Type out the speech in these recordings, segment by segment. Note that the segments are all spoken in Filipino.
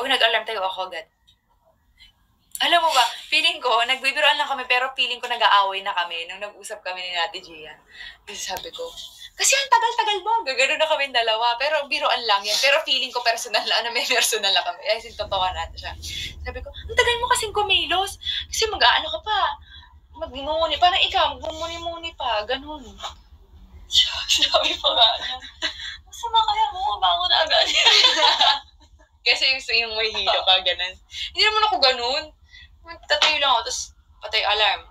Pag nag-alarm tayo, ako agad. Alam mo ba, feeling ko, nagbibiroan lang kami, pero feeling ko nag-aaway na kami nung nag-usap kami ni Ate Gia. Kasi sabi ko, kasi ang tagal-tagal mo, gagano na kami dalawa, pero biroan lang yan. Pero feeling ko personal na, may personal na kami. Ay, totoo natin siya. Sabi ko, ang tagal mo kasing kumilos. Kasi mag-aano ka pa, mag-muni, parang ikaw, mag-muni-muni pa, ganun. Sabi pa nga niya, masama kaya mo, bangon na agad. Kasi yung may hilo ka, ganun. Hindi naman ako ganun. Tatayo lang ako, tapos patay alarm.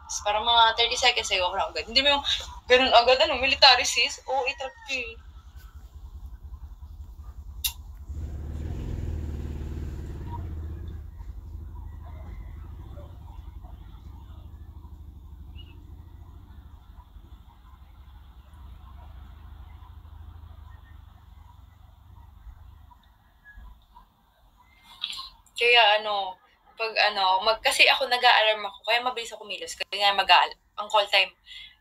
Tapos parang mga 30 seconds sa'yo ako na agad. Hindi mo yung ganun agad, military sis? Oo, itrapil. Kaya kasi ako nag-a-alarm ako, kaya mabilis ako kumilos. Kaya ang call time,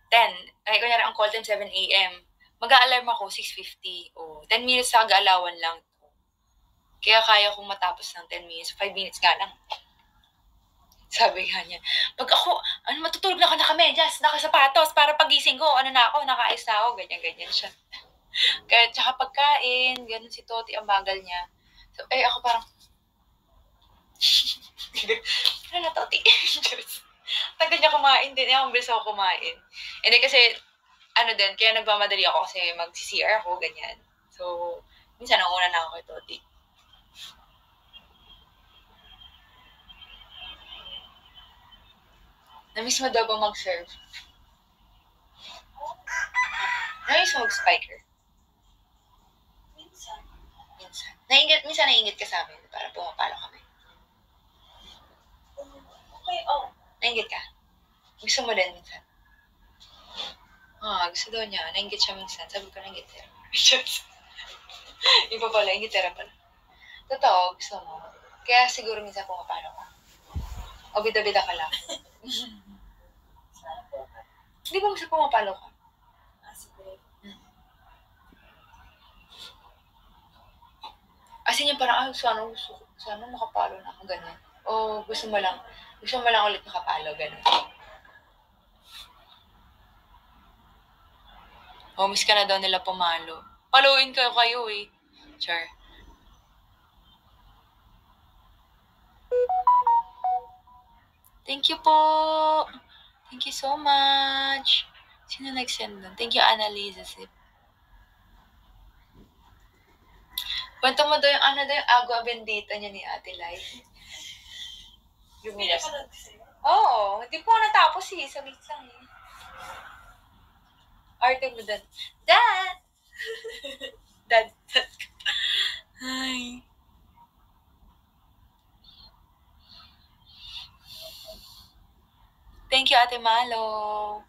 10. Ay, kunyari, ang call time, 7 a.m. Mag-a-alarm ako, 6:50. 10 minutes sa kag-alawan lang. Kaya kaya kong matapos ng 10 minutes. 5 minutes nga lang. Sabi nga niya, pag ako, matutulog na kami, just nakasapatos, para pagising ko, nakaayos na ako, ganyan-ganyan siya. Kaya, tsaka pagkain, ganun si Toti, ang bagal niya. So, ako parang, ano na, Toti? Tagal niya kumain din. Ang bilis ako kumain. Hindi kasi, kaya nagmamadali ako kasi mag-CCR ako, ganyan. So, minsan nauna na ako kay Toti. Na-miss mo daw ba mag-serve? Na-miss mo mag-spiker? Minsan. Minsan nainggit ka sa amin para pumapalo kami. Okay, nainggit ka? Gusto mo din minsan? Gusto daw niya. Nainggit siya minsan. Sabi ko, nainggit tera. Iba pala, nainggit tera pala. Totoo, gusto mo. Kaya siguro minsan pumapalo ka. O bida-bida ka lang. Hindi ba gusto pumapalo ka? As in yung parang, sana makapalo na ako, ganun. O gusto mo lang ulit makapalo, ganun. Miss ka na daw nila pumalo. Paluin kayo eh. Sure. Thank you po. Thank you so much. Sino nag-send nun? Thank you, Annalisa. Kwento mo daw yung agua bendita niya ni Ate Lai. Lumilas. Oo, hindi po natapos eh. Saglit lang eh. Arte mo dan. Dad! Dad. Hi. Thank you, Ate Malo.